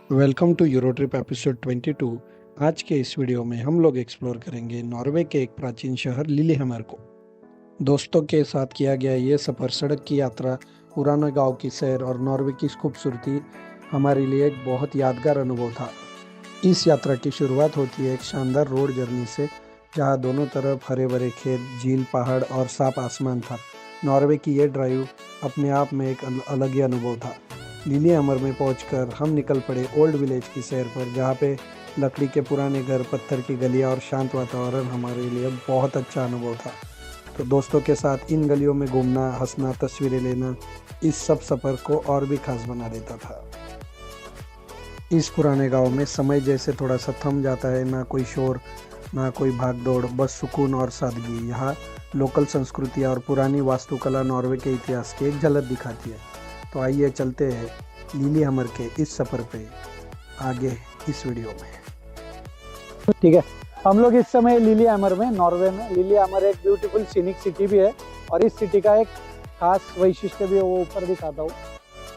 Welcome to Euro trip episode 22। आज के इस वीडियो में हम लोग एक्सप्लोर करेंगे नॉर्वे के एक प्राचीन शहर लिलीहैमर को। दोस्तों के साथ किया गया ये सफ़र, सड़क की यात्रा, पुराने गांव की सैर और नॉर्वे की खूबसूरती हमारे लिए एक बहुत यादगार अनुभव था। इस यात्रा की शुरुआत होती है एक शानदार रोड जर्नी से, जहां दोनों तरफ हरे भरे खेत, झील, पहाड़ और साफ आसमान था। नॉर्वे की ये ड्राइव अपने आप में एक अलग ही अनुभव था। लिलीहैमर में पहुंचकर हम निकल पड़े ओल्ड विलेज की सैर पर, जहाँ पे लकड़ी के पुराने घर, पत्थर की गलियाँ और शांत वातावरण हमारे लिए बहुत अच्छा अनुभव था। तो दोस्तों के साथ इन गलियों में घूमना, हंसना, तस्वीरें लेना इस सब सफ़र को और भी खास बना देता था। इस पुराने गांव में समय जैसे थोड़ा सा थम जाता है, ना कोई शोर, ना कोई भाग दौड़, बस सुकून और सादगी। यहाँ लोकल संस्कृतियाँ और पुरानी वास्तुकला नॉर्वे के इतिहास की एक झलक दिखाती है। तो आइए चलते हैं लिलीहैमर के इस सफ़र पे आगे इस वीडियो में। ठीक है, हम लोग इस समय लिलीहैमर में, नॉर्वे में। लिलीहैमर एक ब्यूटीफुल सीनिक सिटी भी है और इस सिटी का एक खास वैशिष्ट्य भी है, वो ऊपर दिखाता हूँ।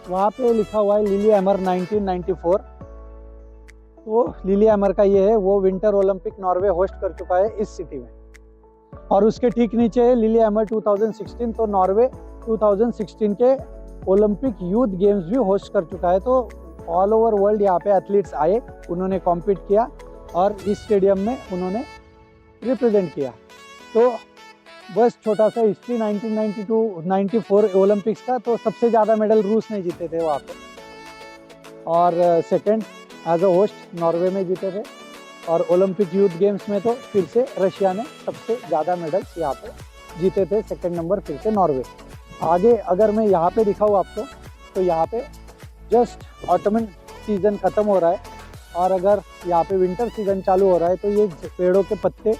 वहाँ पे लिखा हुआ है लिलीहैमर 1994। तो लिलीहैमर का ये है, वो विंटर ओलंपिक नॉर्वे होस्ट कर चुका है इस सिटी में। और उसके ठीक नीचे है लिलीहैमर 2016। तो नॉर्वे 2016 के ओलंपिक यूथ गेम्स भी होस्ट कर चुका है। तो ऑल ओवर वर्ल्ड यहाँ पे एथलीट्स आए, उन्होंने कॉम्पीट किया और इस स्टेडियम में उन्होंने रिप्रेजेंट किया। तो बस छोटा सा हिस्ट्री 1992-94 ओलंपिक्स का। तो सबसे ज़्यादा मेडल रूस ने जीते थे वहाँ पे, और second as a host Norway में जीते थे। और ओलंपिक यूथ गेम्स में तो फिर से रशिया ने सबसे ज़्यादा मेडल्स यहाँ पे जीते थे। सेकंड नंबर फिर से नॉर्वे। आगे अगर मैं यहाँ पे दिखाऊँ आपको, तो यहाँ पे जस्ट ऑटमन सीज़न ख़त्म हो रहा है और अगर यहाँ पे विंटर सीज़न चालू हो रहा है, तो ये पेड़ों के पत्ते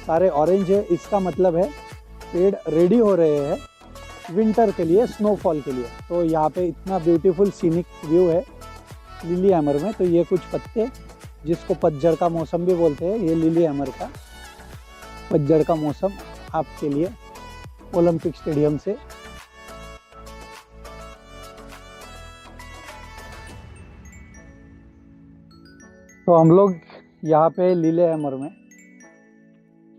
सारे ऑरेंज है। इसका मतलब है पेड़ रेडी हो रहे हैं विंटर के लिए, स्नोफॉल के लिए। तो यहाँ पे इतना ब्यूटीफुल सीनिक व्यू है लिलीहैमर में। तो ये कुछ पत्ते, जिसको पतझड़ का मौसम भी बोलते हैं, ये लिलीहैमर का पतझड़ का मौसम आपके लिए ओलंपिक स्टेडियम से। तो हम लोग यहाँ पे लिलीहैमर में,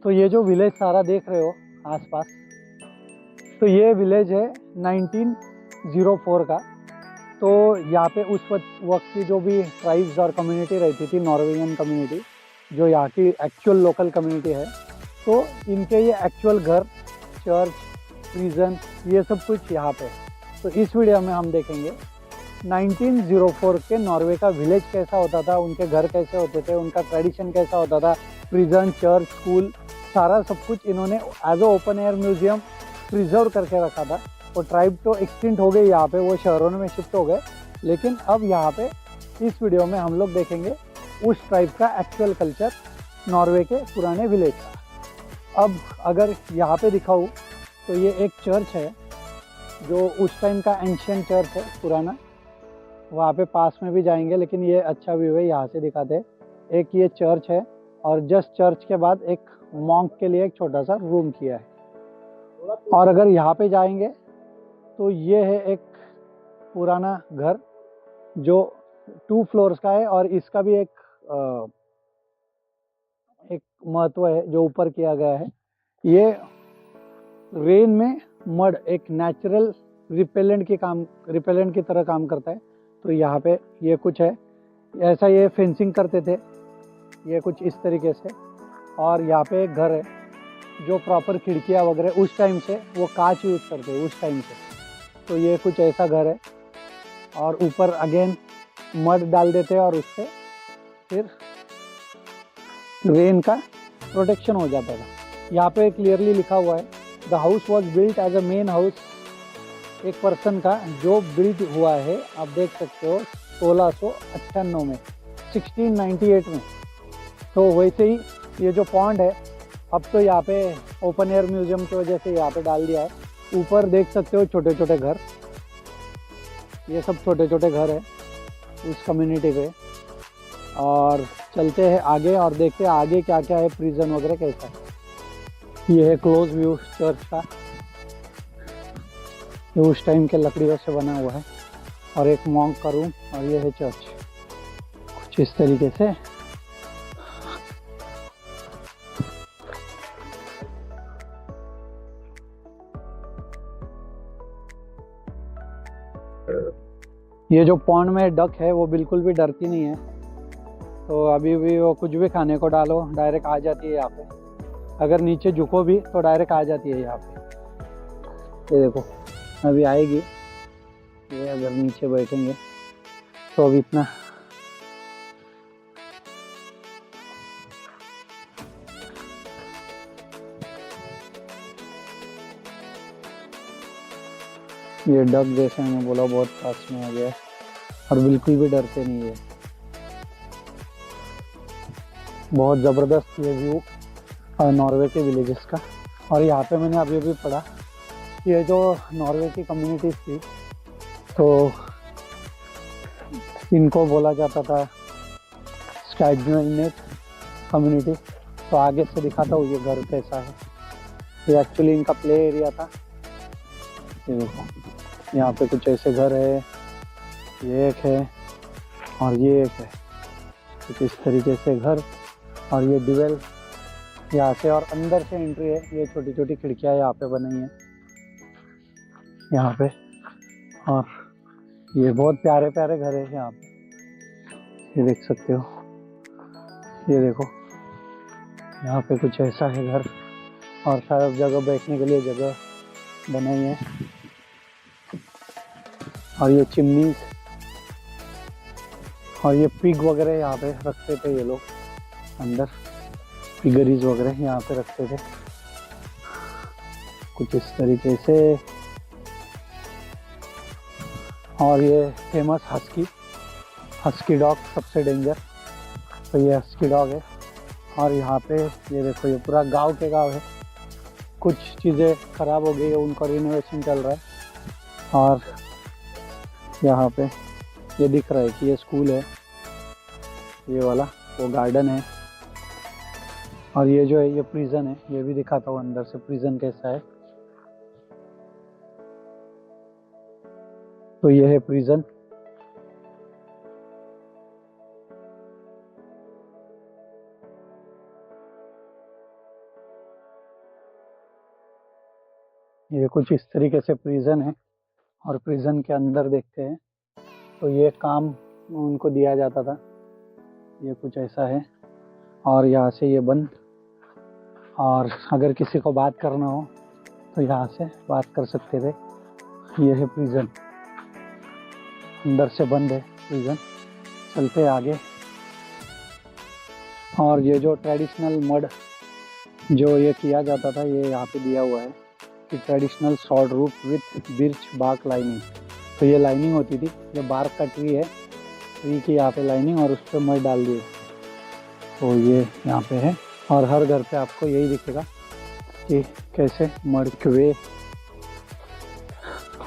तो ये जो विलेज सारा देख रहे हो आसपास, तो ये विलेज है 1904 का। तो यहाँ पे उस वक्त की जो भी ट्राइब्स और कम्युनिटी रहती थी, नॉर्वेजियन कम्युनिटी, जो यहाँ की एक्चुअल लोकल कम्युनिटी है, तो इनके ये एक्चुअल घर, चर्च, प्रिजन, ये सब कुछ यहाँ पे। तो इस वीडियो में हम देखेंगे 1904 के नॉर्वे का विलेज कैसा होता था, उनके घर कैसे होते थे, उनका ट्रेडिशन कैसा होता था, प्रिजन, चर्च, स्कूल, सारा सब कुछ इन्होंने as a open air museum preserve करके रखा था। और ट्राइब तो एक्सटिंक्ट हो गए यहाँ पे, वो शहरों में शिफ्ट हो गए। लेकिन अब यहाँ पे इस वीडियो में हम लोग देखेंगे उस ट्राइब का एक्चुअल कल्चर, नॉर्वे के पुराने विलेज का। अब अगर यहाँ पे दिखाऊँ, तो ये एक चर्च है जो उस टाइम का एंशियंट चर्च है, पुराना। वहाँ पे पास में भी जाएंगे, लेकिन ये अच्छा व्यू है, यहाँ से दिखाते हैं। एक ये चर्च है और जस्ट चर्च के बाद एक मॉन्क के लिए एक छोटा सा रूम किया है। और अगर यहाँ पे जाएंगे, तो ये है एक पुराना घर जो 2 फ्लोर्स का है। और इसका भी एक महत्व है जो ऊपर किया गया है। ये रेन में मड एक नेचुरल रिपेलेंट की तरह काम करता है। तो यहाँ पे ये कुछ है ऐसा, ये फेंसिंग करते थे ये कुछ इस तरीके से। और यहाँ पे एक घर है जो प्रॉपर खिड़कियाँ वगैरह, उस टाइम से वो कांच यूज़ करते हैं उस टाइम से। तो ये कुछ ऐसा घर है। और ऊपर अगेन मड डाल देते हैं और उससे फिर रेन का प्रोटेक्शन हो जाता था। यहाँ पे क्लियरली लिखा हुआ है, the house was built as a main house. एक पर्सन का जो बिल्ट हुआ है, आप देख सकते हो 1698 में, 1698 में। तो वैसे ही ये जो पॉन्ड है, अब तो यहाँ पे ओपन एयर म्यूजियम की वजह से यहाँ पे डाल दिया है। ऊपर देख सकते हो छोटे छोटे घर, ये सब छोटे छोटे घर है उस कम्युनिटी पे। और चलते हैं आगे और देखते हैं आगे क्या क्या है, प्रिजन वगैरह कैसा है। ये है क्लोज व्यू चर्च का, ये उस टाइम के लकड़ियों से बना हुआ है। और एक मॉन्क का रूम, और ये है चर्च। कुछ इस तरीके से। ये जो पॉन्ड में डक है वो बिल्कुल भी डरती नहीं है, तो अभी भी वो कुछ भी खाने को डालो डायरेक्ट आ जाती है यहाँ पे। अगर नीचे झुको भी तो डायरेक्ट आ जाती है यहाँ पे। ये देखो अभी आएगी ये, अगर नीचे बैठेंगे तो अभी इतना ये डक जैसे मैंने बोला बहुत पास में आ गया और बिल्कुल भी डरते नहीं है। बहुत ज़बरदस्त ये व्यू नॉर्वे के विलेजेस का। और यहाँ पे मैंने अभी अभी पढ़ा, ये जो नॉर्वे की कम्युनिटीज थी तो इनको बोला जाता था स्कैंडिनेवियन कम्युनिटी। तो आगे से दिखाता हूँ ये घर कैसा है। ये एक्चुअली इनका प्ले एरिया था। ये देखो यहाँ पे कुछ ऐसे घर है, ये एक है और ये एक है, कुछ इस तरीके से घर। और ये डिवेल यहाँ से और अंदर से एंट्री है। ये छोटी छोटी खिड़कियाँ यहाँ पे बनाई हैं यहाँ पे। और ये बहुत प्यारे प्यारे घर है यहाँ पे, ये देख सकते हो। ये देखो यहाँ पे कुछ ऐसा है घर और सारा जगह बैठने के लिए जगह बनाई है। और ये चिमनीज और ये पिग वगैरह यहाँ पे रखते थे ये लोग, अंदर पिगरीज वगैरह यहाँ पे रखते थे कुछ इस तरीके से। और ये फेमस हस्की डॉग सबसे डेंजर, तो ये हस्की डॉग है। और यहाँ पे ये देखो ये पूरा गांव के गांव है। कुछ चीज़ें ख़राब हो गई है, उनका रिनोवेशन चल रहा है। और यहाँ पे ये दिख रहा है कि ये स्कूल है, ये वाला वो गार्डन है। और ये जो है ये प्रिजन है, ये भी दिखाता हूँ अंदर से प्रिजन कैसा है। तो ये है प्रिजन। ये कुछ इस तरीके से प्रिजन है। और प्रिजन के अंदर देखते हैं तो ये काम उनको दिया जाता था, ये कुछ ऐसा है। और यहाँ से ये बंद। और अगर किसी को बात करना हो तो यहाँ से बात कर सकते थे। ये है प्रिजन, अंदर से बंद है प्रिजन। चलते आगे। और ये जो ट्रेडिशनल मड जो ये किया जाता था, ये यहाँ पे दिया हुआ है कि traditional sod roof with birch bark lining. तो ये लाइनिंग होती थी, ये बार्क का ट्री है, ट्री की यहाँ पे लाइनिंग और उस पर मड डाल दिए। तो ये यहाँ पे है। और हर घर पे आपको यही दिखेगा कि कैसे मड क्वे।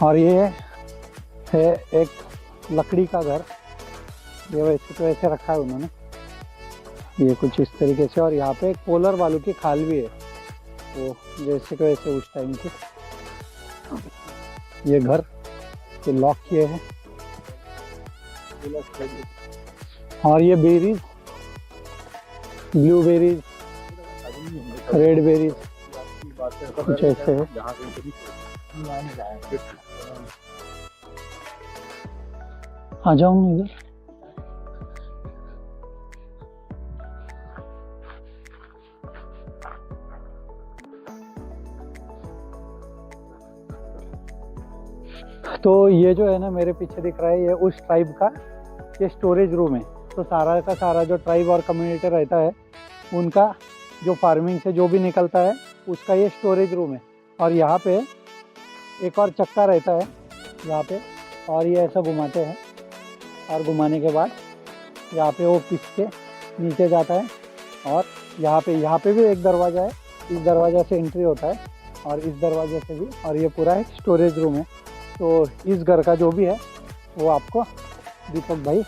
और ये है एक लकड़ी का घर, ये वैसे तो ऐसे रखा है उन्होंने, ये कुछ इस तरीके से। और यहाँ पे एक पोलर बालू की खाल भी है, वो जैसे को ऐसे उस टाइम की। ये घर ये लॉक किए हैं। और ये बेरीज, ब्लूबेरीज, रेड बेरीज कुछ ऐसे है। आ जाऊँ इधर। तो ये जो है ना मेरे पीछे दिख रहा है, ये उस ट्राइब का ये स्टोरेज रूम है। तो सारा का सारा जो ट्राइब और कम्युनिटी रहता है उनका जो फार्मिंग से जो भी निकलता है उसका ये स्टोरेज रूम है। और यहाँ पे एक और चक्का रहता है यहाँ पे, और ये ऐसा घुमाते हैं और घुमाने के बाद यहाँ पे वो पिस के नीचे जाता है। और यहाँ पे भी एक दरवाज़ा है, इस दरवाज़ा से एंट्री होता है और इस दरवाजे से भी। और ये पूरा एक स्टोरेज रूम है। तो इस घर का जो भी है वो आपको दीपक भाई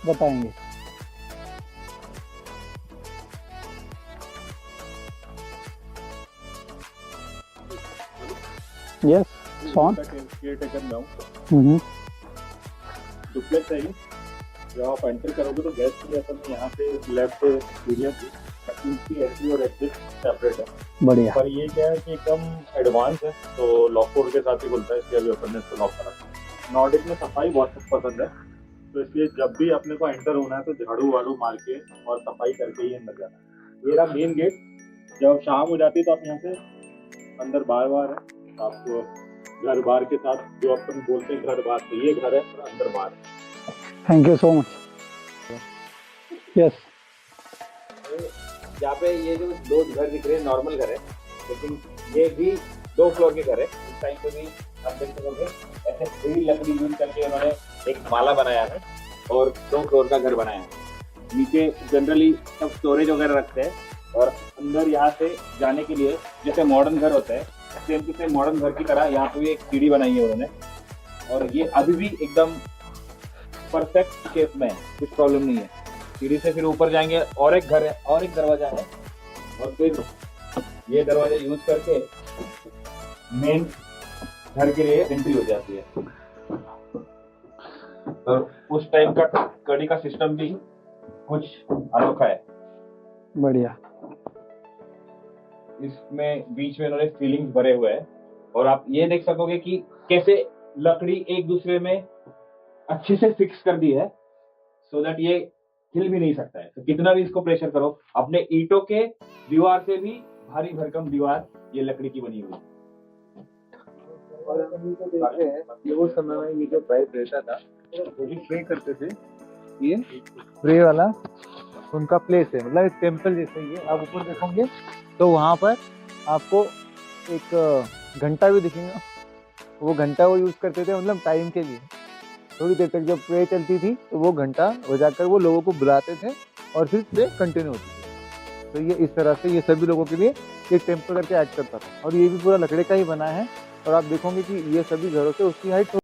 बताएंगे। यस सॉन केयरटेकर में हूँ। डुप्लेक्स है ये। जब आप एंटर करोगे तो गेस्ट के जैसा में यहाँ पे लेफ्ट सीढ़ियाँ थी, इसकी एंट्री और एग्जिट सेपरेट है। बढ़िया। पर ये क्या है कि एकदम एडवांस है, तो लॉक कोड के साथ ही खुलता है, इसलिए अभी अपन ने इसको लॉक करा। नॉर्डिक में सफाई बहुत पसंद है, तो इसलिए जब भी अपने को एंटर होना है तो झाड़ू वाड़ू मार के और सफाई करके ही अंदर जाना है। ये रहा मेन गेट। जब शाम हो जाती है तो आप यहाँ से अंदर बार बार है, आपको घर बार के साथ जो अपन बोलते हैं घर बार, तो ये घर है और अंदर बार है। Thank you so much. Yes. यहाँ पे ये जो दो घर दिख रहे हैं नॉर्मल घर है, लेकिन ये भी 2 फ्लोर के घर है। इस टाइम पे भी आप देख सकोगे ऐसे पूरी लकड़ी यूज करके उन्होंने एक माला बनाया है और 2 फ्लोर का घर बनाया है। नीचे जनरली सब स्टोरेज वगैरह रखते हैं, और अंदर यहाँ से जाने के लिए जैसे मॉडर्न घर होता है सेम टू सेम मॉडर्न घर की तरह यहाँ पे भी एक सीढ़ी बनाई है उन्होंने, और ये अभी भी एकदम परफेक्ट शेप में है, कुछ प्रॉब्लम नहीं है। सीढ़ी से फिर ऊपर जाएंगे और एक घर है और एक दरवाजा है, और फिर ये दरवाजा यूज करके मेन घर के लिए एंट्री हो जाती है। और उस टाइम का कड़ी का सिस्टम भी कुछ अनोखा है। बढ़िया। इसमें बीच में उन्होंने फीलिंग्स भरे हुए हैं, और आप ये देख सकोगे कि कैसे लकड़ी एक दूसरे में अच्छे से फिक्स कर दी है, सो दैट ये हिल भी नहीं सकता है। तो कितना भी इसको प्रेशर करो, अपने ईंटों के दीवार से भी भारी भरकम दीवार ये लकड़ी की बनी हुई है। और हम तो देख रहे हैं कि वो समय में ये जो पाइप रहता था वो भी प्रे करते थे, ये प्रे वाला उनका प्लेस है, मतलब एक टेम्पल जैसे ही है। आप ऊपर देखोगे तो वहाँ पर आपको एक घंटा भी दिखेगा, वो घंटा वो यूज करते थे मतलब टाइम के लिए। थोड़ी देर तक जब प्रे चलती थी तो वो घंटा बजाकर वो लोगों को बुलाते थे और फिर प्रे कंटिन्यू होती थी। तो ये इस तरह से ये सभी लोगों के लिए एक टेम्पल करके ऐड करता था, और ये भी पूरा लकड़े का ही बना है। और आप देखोगे कि ये सभी घरों से उसकी हाइट